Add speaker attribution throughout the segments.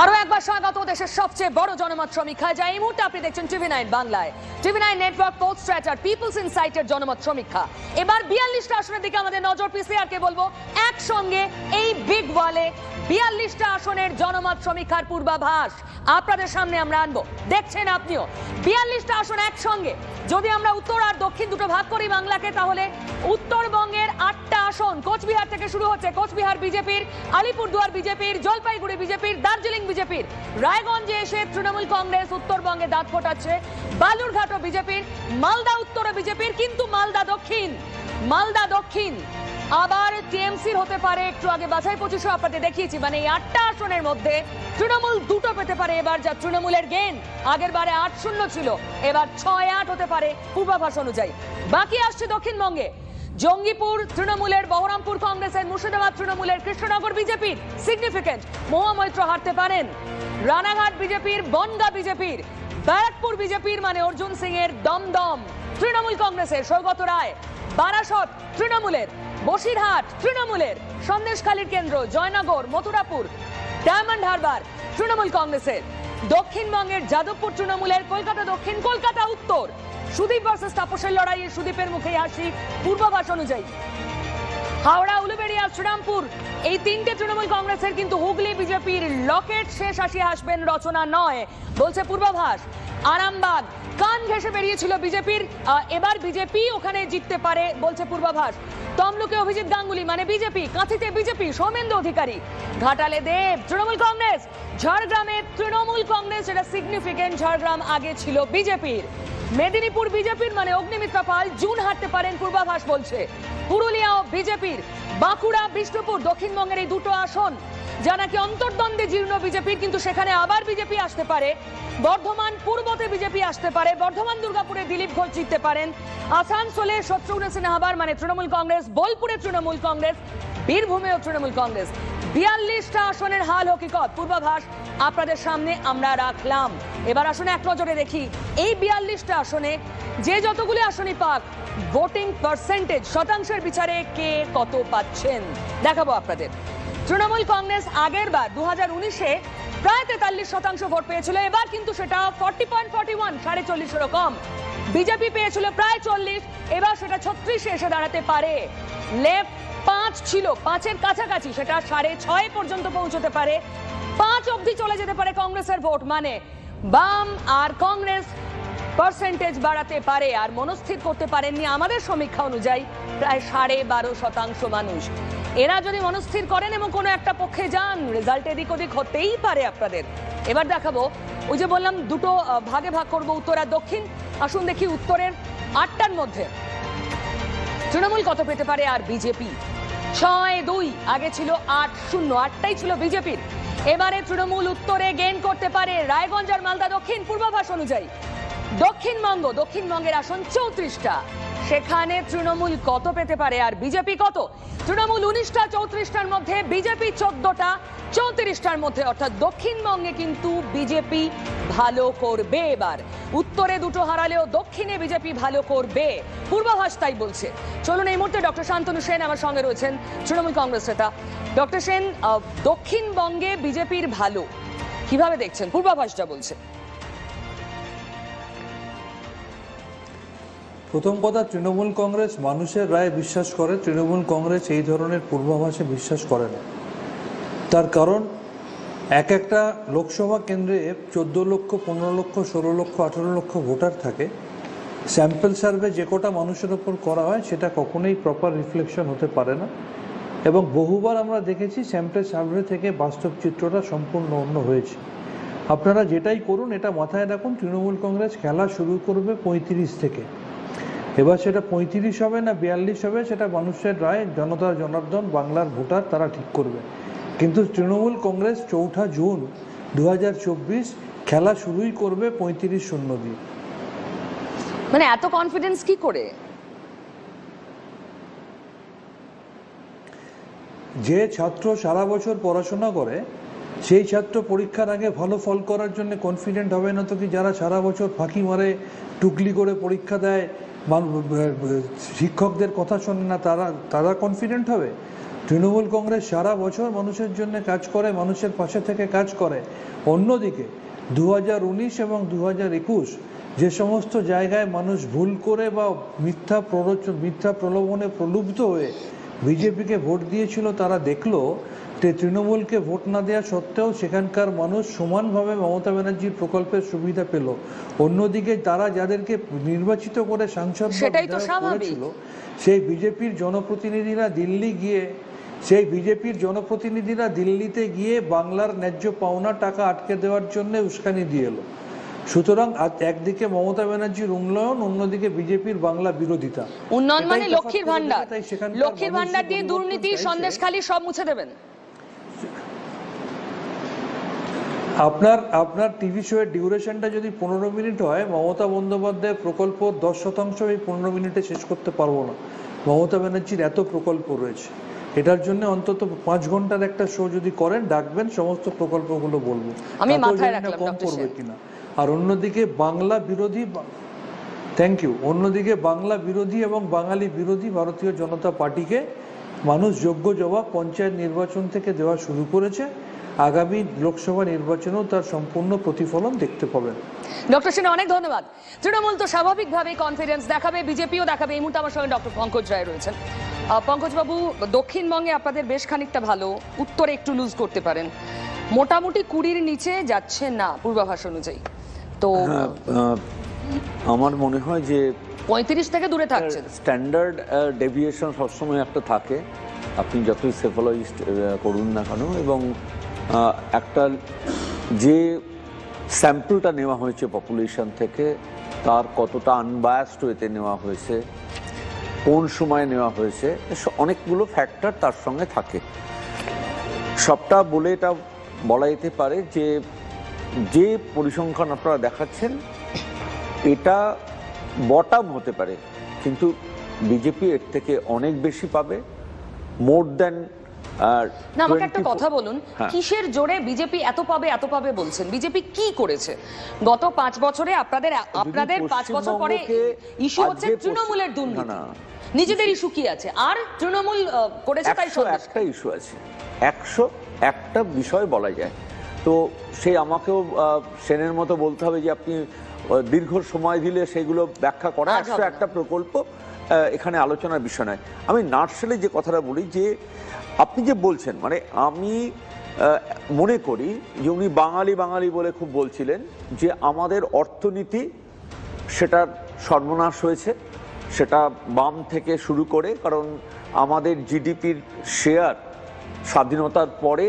Speaker 1: আরো একবার স্বাগত দেশের সবচেয়ে বড় জনমত সমীক্ষা, যা এই মুহূর্তে আপনি দেখছেন টিভি 9 বাংলায়। টিভি 9 নেটওয়ার্ক পোল স্ট্র্যাটার পিপলস ইনসাইটের জনমত সমীক্ষা। এবার 42টা আসনের দিকে আমাদের নজর। পিসিআর কে বলবো একসঙ্গে এই বিগ ওয়ালে 42টা আসনের জনমত সমীক্ষার পূর্বাভাস আপনাদের সামনে আমরা আনবো। দেখছেন আপনিও 42টা আসন একসঙ্গে। যদি আমরা উত্তর আর দক্ষিণ দুটো ভাগ করি বাংলাকে, তাহলে উত্তরবঙ্গের 8টা আসন কোচবিহার থেকে শুরু হচ্ছে। কোচবিহার বিজেপির, আলিপুরদুয়ার বিজেপির, জলপাইগুড়ি বিজেপির, দার্জিলিং বিজেপির, রায়গঞ্জে এসে তৃণমূল কংগ্রেস উত্তরবঙ্গে দাঁত ফোটাচ্ছে, বালুরঘাটও বিজেপির, মালদা উত্তরে বিজেপির, কিন্তু মালদা দক্ষিণ আবার টিএমসির হতে পারে। একটু আগে বাছাই 25 আপনাদের দেখিয়েছি, মানে এই 8টা আসনের মধ্যে তৃণমূল দুটো পেতে পারে এবার, যা তৃণমূলের গেন। আগের বারে 8-0 ছিল, এবার 6-8 হতে পারে পূর্বাভাস অনুযায়ী। বাকি আসছে দক্ষিণবঙ্গে জঙ্গিপুর তৃণমূলের, বহরমপুর কংগ্রেসের, মুর্শিদাবাদ তৃণমূলের, কৃষ্ণনগর বিজেপির সিগনিফিকেন্ট, মহামৈত্র হারতে পারেন, রানাঘাট বিজেপির, বনগাঁ বিজেপির, ব্যারাকপুর বিজেপির মানে অর্জুন সিং এর দমদম তৃণমূল কংগ্রেসের, সৌগত রায়, বারাসত তৃণমূলের, বসিরহাট তৃণমূলের, সন্দেশখালীর কেন্দ্র, জয়নগর, মথুরাপুর, ডায়মন্ড হারবার তৃণমূল কংগ্রেসের, দক্ষিণবঙ্গের যাদবপুর তৃণমূলের, কলকাতা দক্ষিণ, কলকাতা উত্তর সুদীপ ভার্সেস তাপসের লড়াইয়ে সুদীপের মুখে হাসি পূর্বাভাস অনুযায়ী। হাওড়া, উলুবেড়িয়া, শ্রীরামপুর এই 3টে তৃণমূল কংগ্রেসের, কিন্তু হুগলি বিজেপির লকেট শেষ হাসি হাসবেন রচনা নয় বলছে পূর্বাভাস। আরামবাগ কান ঘেঁষে বেরিয়েছিল বিজেপির, এবার বিজেপি ওখানে জিততে পারে বলছে পূর্বাভাস। তমলুকে অভিজিৎ গাঙ্গুলি মানে বিজেপি, কাঁথিতে বিজেপি, সৌমেন্দু অধিকারী, ঘাটালে দেব তৃণমূল কংগ্রেস, ঝাড়গ্রামে তৃণমূল কংগ্রেস, এটা সিগনিফিকেন্ট, ঝাড়গ্রাম আগে ছিল বিজেপির, মেদিনীপুর বিজেপির মানে অগ্নিমিত্রা পাল জুন হারতে পারেন পূর্বাভাস বলছে, পুরুলিয়াও বিজেপির, বাঁকুড়া, বিষ্ণুপুর দক্ষিণবঙ্গের এই দুটো আসন যা নাকি অন্তর্দ্বন্দ্বে জীর্ণ বিজেপির, কিন্তু সেখানে আবার বিজেপি আসতে পারে, বর্ধমান পূর্বতে বিজেপি আসতে পারে, বর্ধমান দুর্গাপুরে দিলীপ ঘোষ জিততে পারেন, আসানসোলে শত্রুঘ্ন সিনহা মানে তৃণমূল কংগ্রেস, বোলপুরে তৃণমূল কংগ্রেস, বীরভূমেও তৃণমূল কংগ্রেস। 42টা আসনের হাল হকিকত পূর্বাভাস আপনাদের সামনে আমরা রাখলাম। এবার আসনে এক নজরে দেখি এই 42টা আসনে যে যতগুলি আসনই পাক, ভোটিং পার্সেন্টেজ শতাংশের বিচারে কে কত পাচ্ছেন দেখাবো আপনাদের। তৃণমূল কংগ্রেস আগের বার 2019-এ প্রায় 43% ভোট পেয়েছিল, এবার কিন্তু সেটা 40.41, 40.5 কম। বিজেপি পেয়েছিল প্রায় 40, এবার সেটা 36-এ এসে দাঁড়াতে পারে। লেফট 5 ছিল, 5-এর কাছাকাছি, সেটা 6.5 পর্যন্ত পৌঁছতে পারে, 5 অবধি চলে যেতে পারে কংগ্রেসের ভোট, মানে বাম আর কংগ্রেস পার্সেন্টেজ বাড়াতে পারে। আর মনস্থির করতে পারেননি আমাদের সমীক্ষা অনুযায়ী প্রায় 12.5% মানুষ। এরা যদি মনস্থির করেন এবং কোনো একটা পক্ষে যান, রেজাল্ট এদিক ওদিক হতেই পারে আপনাদের। এবার দেখাবো, ওই যে বললাম দুটো ভাগে ভাগ করবো, উত্তর আর দক্ষিণ। আসুন দেখি উত্তরের 8টার মধ্যে তৃণমূল কত পেতে পারে আর বিজেপি। 6-2 আগে ছিল 8-0, 8টাই ছিল বিজেপির। এবারে তৃণমূল উত্তরে গেইন করতে পারে রায়গঞ্জ আর মালদা দক্ষিণ পূর্বাভাস অনুযায়ী। দক্ষিণবঙ্গের আসন 34টা, সেখানে তৃণমূল কত পেতে পারে আর বিজেপি কত? তৃণমূল 19টা, 34টার মধ্যে, বিজেপি 14টা, 34টার মধ্যে, অর্থাৎ দক্ষিণবঙ্গে কিন্তু বিজেপি ভালো করবে এবার। উত্তরে দুটো হারালেও দক্ষিণে বিজেপি ভালো করবে, পূর্বাভাস তাই বলছে। চলুন এই মুহূর্তে ডক্টর শান্তনু সেন আমার সঙ্গে রয়েছেন, তৃণমূল কংগ্রেস নেতা। ডক্টর সেন, দক্ষিণবঙ্গে বিজেপির ভালো কিভাবে দেখছেন, পূর্বাভাসটা বলছে?
Speaker 2: প্রথম কথা, তৃণমূল কংগ্রেস মানুষের রায়ে বিশ্বাস করে, তৃণমূল কংগ্রেস এই ধরনের পূর্বাভাসে বিশ্বাস করে না। তার কারণ, একটা লোকসভা কেন্দ্রে 14 লক্ষ, 15 লক্ষ, 16 লক্ষ, 18 লক্ষ ভোটার থাকে। স্যাম্পল সার্ভে যে কটা মানুষের ওপর করা হয় সেটা কখনোই প্রপার রিফ্লেকশন হতে পারে না, এবং বহুবার আমরা দেখেছি স্যাম্পল সার্ভে থেকে বাস্তব চিত্রটা সম্পূর্ণ অন্য হয়েছে। আপনারা যেটাই করুন এটা মাথায় রাখুন, তৃণমূল কংগ্রেস খেলা শুরু করবে 35 থেকে। এবার সেটা 35 হবে না 42 হবে, সেটা মানুষের রায়, জনতার জনার্দন, বাংলার ভোটার তারা ঠিক করবে। কিন্তু তৃণমূল কংগ্রেস 4 জুন 2024 খেলা শুরুই করবে 35-0 দিয়ে।
Speaker 1: মানে এত কনফিডেন্স কি করে?
Speaker 2: যে ছাত্র সারা বছর পড়াশোনা করে সেই ছাত্র পরীক্ষার আগে ভালো ফল করার জন্য কনফিডেন্ট হবে না তো কি? যারা সারা বছর ফাঁকি মারে, টুকলি করে পরীক্ষা দেয়, শিক্ষকদের কথা শোনে না, তারা কনফিডেন্ট হবে? তৃণমূল কংগ্রেস সারা বছর মানুষের জন্য কাজ করে, মানুষের পাশে থেকে কাজ করে। অন্যদিকে 2019 এবং 2021 যে সমস্ত জায়গায় মানুষ ভুল করে বা মিথ্যা প্রলোভনে প্রলুব্ধ হয়ে বিজেপিকে ভোট দিয়েছিল, তারা দেখলো যে তৃণমূলকে ভোট না দেওয়া সত্ত্বেও সেখানকার মানুষ সমানভাবে মমতা ব্যানার্জির প্রকল্পের সুবিধা পেল। অন্যদিকে তারা যাদেরকে নির্বাচিত করে সাংসদ করেছিল, সেই বিজেপির জনপ্রতিনিধিরা দিল্লিতে গিয়ে বাংলার ন্যায্য পাওনা টাকা আটকে দেওয়ার জন্য উস্কানি দিয়ে এলো। সুতরাং একদিকে মমতা ব্যানার্জির উন্নয়ন, অন্যদিকে বিজেপির বাংলা বিরোধিতা।
Speaker 1: উন্নয়ন মানে লক্ষ্মীর ভান্ডার দিয়ে দুর্নীতি, সন্দেশখালী সব মুছে দেবেন।
Speaker 2: আপনার টিভি শো এর ডিউরেশনটা যদি 15 মিনিট হয়, মমতা বন্দ্যোপাধ্যায়ের প্রকল্প 10% এই 15 মিনিটে শেষ করতে পারবো না। মমতা ব্যানার্জির এত প্রকল্প রয়েছে, এটার জন্য অন্তত 5 ঘন্টার একটা শো যদি করেন, ডাকবেন, সমস্ত প্রকল্পগুলো বলবো,
Speaker 1: আমি মাথায় রাখলাম
Speaker 2: কম করবে কিনা। আর অন্যদিকে বাংলা বিরোধী অন্যদিকে বাংলা বিরোধী এবং বাঙালি বিরোধী ভারতীয় জনতা পার্টিকে মানুষ যোগ্য জবাব পঞ্চায়েত নির্বাচন থেকে দেওয়া শুরু করেছে। আগামী লোকসভা নির্বাচনেও তার সম্পূর্ণ প্রতিফলন দেখতে পাবেন।
Speaker 1: ডক্টর সেন, অনেক ধন্যবাদ। তৃণমূল তো স্বাভাবিকভাবেই কনফিডেন্স দেখাবে, বিজেপিও দেখাবে। এই মুহূর্তে আমার সঙ্গে ডক্টর পঙ্কজ রায় রয়েছেন। পঙ্কজ বাবু, দক্ষিণবঙ্গে আপনাদের বেশ খানিকটা ভালো, উত্তরে একটু লুজ করতে পারেন, মোটামুটি 20-র নিচে যাচ্ছে না পূর্বাভাস অনুযায়ী। তো
Speaker 3: আমার মনে হয় যে
Speaker 1: 35 থেকে দূরে থাকছে।
Speaker 3: স্ট্যান্ডার্ড ডেভিয়েশন সবসময় একটা থাকে, আপনি যতই সেফোলজিস্ট করুন না কেন। এবং একটা যে স্যাম্পলটা নেওয়া হয়েছে পপুলেশন থেকে, তার কতটা আনবায়াসড ওয়েতে নেওয়া হয়েছে, কোন সময় নেওয়া হয়েছে, অনেকগুলো ফ্যাক্টর তার সঙ্গে থাকে। সবটা বলে এটা বলা যেতে পারে যে যে পরিসংখ্যান আপনারা দেখাচ্ছেন এটা বটম হতে পারে, কিন্তু বিজেপি এর থেকে অনেক বেশি পাবে, মোর দ্যান।
Speaker 1: না, আমাকে একটা কথা বলুন, কিসের জোরে বিজেপি এত পাবে বলছেন? বিজেপি কি করেছে গত 5 বছরে? আপনাদের 5 বছর পরে ইস্যু হচ্ছে তৃণমূলের দুর্নীতি, নিজেদের ইস্যু কি আছে? আর তৃণমূল করেছে তাই
Speaker 3: একটা ইস্যু আছে, 101টা বিষয় বলা যায়। তো সেই আমাকেও সেনের মতো বলতে হবে যে আপনি দীর্ঘ সময় দিলে সেগুলো ব্যাখ্যা করা। 101টা প্রকল্প এখানে আলোচনার বিষয় নয়। আমি নার্সালে যে কথাটা বলি, যে আপনি যে বলছেন, মানে আমি মনে করি যে উনি বাঙালি বলে খুব বলছিলেন যে আমাদের অর্থনীতি সেটার সর্বনাশ হয়েছে, সেটা বাম থেকে শুরু করে। কারণ আমাদের জিডিপির শেয়ার স্বাধীনতার পরে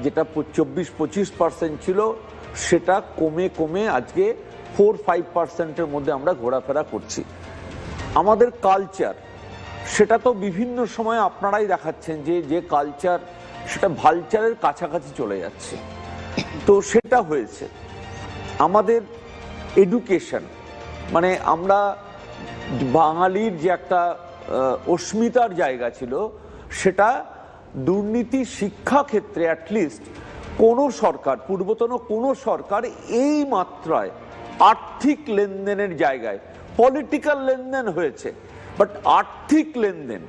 Speaker 3: যেটা 24-25% ছিল, সেটা কমে আজকে 4-5%-এর মধ্যে আমরা ঘোরাফেরা করছি। আমাদের কালচার, সেটা তো বিভিন্ন সময় আপনারাই দেখাচ্ছেন যে কালচার, সেটা ভালচারের কাছাকাছি চলে যাচ্ছে। তো সেটা হয়েছে। আমাদের এডুকেশন, মানে আমরা বাঙালির যে একটা অস্মিতার জায়গা ছিল, সেটা দুর্নীতি শিক্ষা ক্ষেত্রে অ্যাটলিস্ট কোনো সরকার, পূর্বতন কোনো সরকার এই মাত্রায় আর্থিক লেনদেনের জায়গায়, পলিটিক্যাল লেনদেন হয়েছে, বাট আর্থিক লেনদেন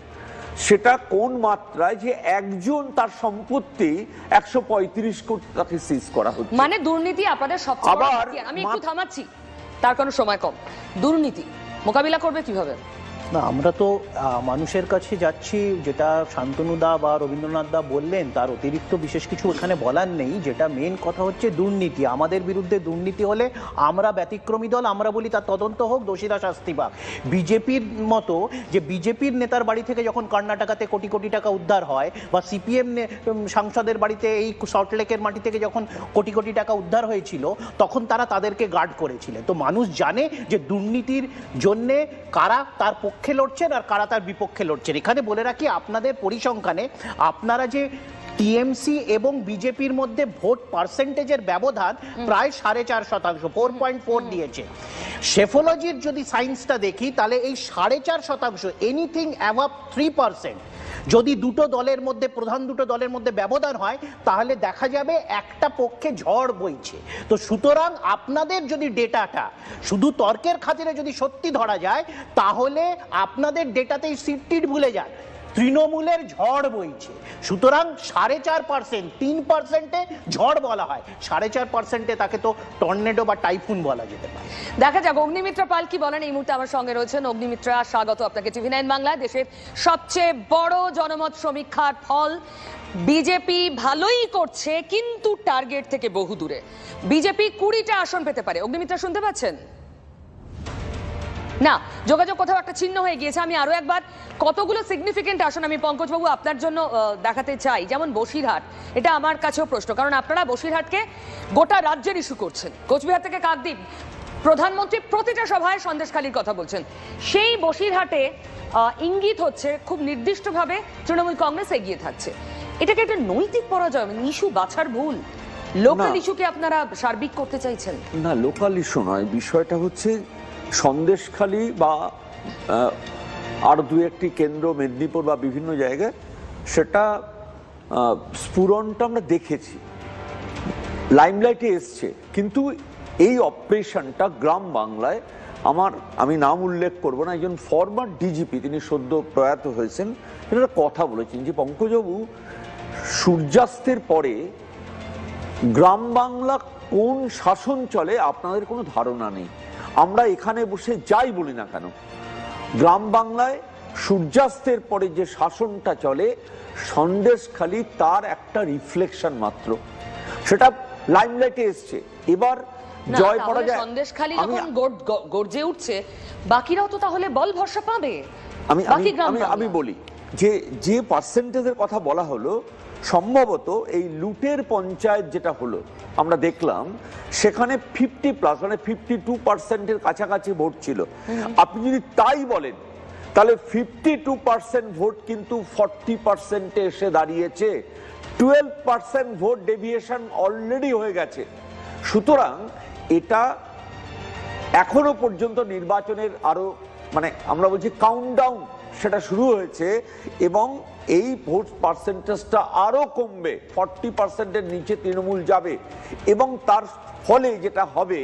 Speaker 3: সেটা কোন মাত্রায়, যে একজন তার সম্পত্তি 135 কোটি টাকা সিজ করা হচ্ছে।
Speaker 1: মানে দুর্নীতি আপনাদের সবচেয়ে বড় হাতিয়ার। আমি একটু থামাচ্ছি, তার কারণ সময় কম। দুর্নীতি মোকাবিলা করবে কিভাবে?
Speaker 4: না, আমরা তো মানুষের কাছে যাচ্ছি, যেটা শান্তনুদা বা রবীন্দ্রনাথ দা বললেন, তার অতিরিক্ত বিশেষ কিছু এখানে বলার নেই। যেটা মেন কথা হচ্ছে দুর্নীতি। আমাদের বিরুদ্ধে দুর্নীতি হলে আমরা ব্যতিক্রমী দল, আমরা বলি তার তদন্ত হোক, দোষীরা শাস্তি পাক। বিজেপির মতো, যে বিজেপির নেতার বাড়ি থেকে যখন কর্ণাটকাতে কোটি কোটি টাকা উদ্ধার হয়, বা সিপিএম সাংসদের বাড়িতে এই সল্টলেকের মাটি থেকে যখন কোটি কোটি টাকা উদ্ধার হয়েছিল, তখন তারা তাদেরকে গার্ড করেছিলেন। তো মানুষ জানে যে দুর্নীতির জন্যে কারা তার পক্ষে লড়ছেন আর কারা তার বিপক্ষে লড়ছেন। এখানে বলে রাখি, আপনাদের পরিসংখ্যানে আপনারা যে টিএমসি এবং বিজেপির মধ্যে ভোট পার্সেন্টেজের ব্যবধান প্রায় 4.5%, 4.4 দিয়েছে। সেফোলজির যদি সায়েন্সটা দেখি, তাহলে এই 4.5%, এনিথিং অ্যাভাব 3%, যদি দুটো দলের মধ্যে, প্রধান দুটো দলের মধ্যে ব্যবধান হয়, তাহলে দেখা যাবে একটা পক্ষে ঝড় বইছে। তো সুতরাং আপনাদের যদি ডেটাটা শুধু তর্কের খাতিরে যদি সত্যি ধরা যায়, তাহলে আপনাদের ডেটাতেই সিট ভুলে যায়। তৃণমূলের ঝড় বইছে। সুতরাং 4.5%, 3%-এ ঝড় বলা হয়, 4.5%-এ তাকে তো টর্নেডো বা টাইফুন বলা যেতে পারে।
Speaker 1: দেখা যাক অগ্নিমিত্রা পাল কি বলেন। এই মুহূর্তে আমার সঙ্গে রয়েছেন অগ্নিমিত্রা। স্বাগত আপনাকে টিভি9 বাংলায়। দেশের সবচেয়ে বড় জনমত সমীক্ষার ফল, বিজেপি ভালোই করছে কিন্তু টার্গেট থেকে বহু দূরে। বিজেপি 20টা আসন পেতে পারে। অগ্নিমিত্রা শুনতে পাচ্ছেন? না, যোগাযোগ কোথাও একটা ছিন্ন হয়ে গিয়েছে। আমি আরো একবার কতগুলো সিগনিফিকেন্ট আসন আমি পঙ্কজবাবু আপনার জন্য দেখাতে চাই। যেমন বসিরহাট, এটা আমার কাছেও প্রশ্ন, কারণ আপনারা বসিরহাটকে গোটা রাজ্যের ইস্যু করছেন। কোচবিহার থেকে কাকদ্বীপ, প্রধানমন্ত্রী প্রতিটা সভায় সন্দেশখালির কথা বলছেন। সেই বসিরহাটে ইঙ্গিত হচ্ছে খুব নির্দিষ্টভাবে তৃণমূল কংগ্রেস এগিয়ে থাকছে। এটাকে একটা নৈতিক পরাজয়, ইস্যু বাছার ভুল, লোকাল ইস্যুকে আপনারা সার্বিক করতে চাইছেন?
Speaker 3: না, লোকাল ইস্যু নয়, বিষয়টা হচ্ছে সন্দেশখালি বা আর দু একটি কেন্দ্র, মেদিনীপুর বা বিভিন্ন জায়গায় সেটা স্ফুরণটা আমরা দেখেছি, লাইমলাইটে এসছে। কিন্তু এই অপারেশনটা গ্রাম বাংলায় আমি নাম উল্লেখ করব না, একজন ফরমার ডিজিপি, তিনি সদ্য প্রয়াত হয়েছেন, একটা কথা বলেছেন যে পঙ্কজবাবু, সূর্যাস্তের পরে গ্রাম বাংলা কোন শাসন চলে আপনাদের কোনো ধারণা নেই। আমরা এখানে বসে যাই বলি না কেন, গ্রাম বাংলায় সূর্যাস্তের পরে যে শাসনটা চলে, সন্দেশখালি তার একটা রিফ্লেকশন মাত্র, সেটা লাইমলাইটে এসছে। এবার জয় পরাজয়,
Speaker 1: সন্দেশখালি যখন গর্জে উঠছে, বাকিরাও তো তাহলে বল ভরসা পাবে।
Speaker 3: আমি বলি যে পার্সেন্টেজের কথা বলা হলো, সম্ভবত এই লুটের পঞ্চায়েত যেটা হলো আমরা দেখলাম, সেখানে 50+ মানে 52%-এর কাছাকাছি ভোট ছিল। আপনি যদি তাই বলেন, তাহলে 52% ভোট কিন্তু 40%-এ এসে দাঁড়িয়েছে। 12% ভোট ডেভিয়েশন অলরেডি হয়ে গেছে। সুতরাং এটা এখনো পর্যন্ত নির্বাচনের আরো আমরা বলছি কাউন্টডাউন, সেটা শুরু হয়েছে এবং এই ভোট পার্সেন্টেজটা আরো কমবে, 40%-এর নিচে তৃণমূল যাবে এবং তার ফলে যেটা হবে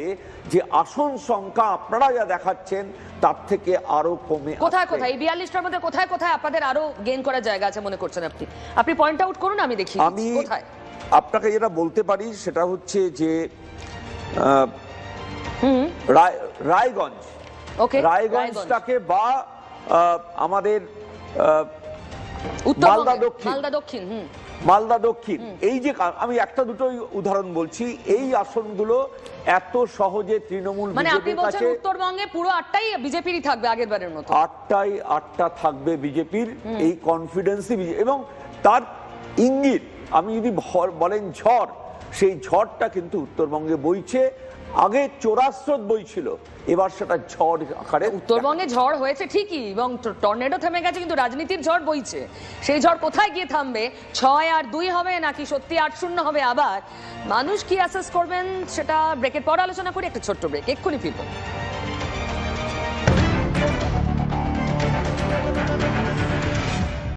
Speaker 3: যে আসন সংখ্যা আপনারা যা দেখাচ্ছেন তার থেকে আরো কমে।
Speaker 1: কোথায় কোথায় এই 42টার মধ্যে কোথায় কোথায় আপনাদের আরো গেইন করার জায়গা আছে মনে করছেন আপনি পয়েন্ট আউট করুন, আমি দেখি।
Speaker 3: আমি আপনাকে যেটা বলতে পারি সেটা হচ্ছে যে রায়গঞ্জ, রায়গঞ্জটাকে বা আমাদের মালদা দক্ষিণ, এই যে আমি একটা দুটোই উদাহরণ বলছি, এই আসনগুলো এত সহজে তৃণমূল
Speaker 1: বিজেপির কাছে, উত্তরবঙ্গে পুরো 8টাই বিজেপিরই থাকবে আগের বারের মতো,
Speaker 3: 8টা থাকবে বিজেপির, এই কনফিডেন্সই। এবং তার ইঙ্গিত, আমি যদি বলেন ঝড়, সেই ঝড়টা কিন্তু উত্তরবঙ্গে বইছে। আগে চোরাস্রোত বইছিল, এবার সেটা ঝড় আকারে।
Speaker 1: উত্তরবঙ্গে ঝড় হয়েছে ঠিকই এবং টর্নেডো থেমে গেছে, কিন্তু রাজনীতির ঝড় বইছে। সেই ঝড় কোথায় গিয়ে থামবে? 6-2 হবে নাকি সত্যি 8-0 হবে? আবার মানুষ কি অ্যাসেস করবেন সেটা ব্রেকের পর আলোচনা করি। একটা ছোট্ট ব্রেক, এক্ষুনি ফিরবো।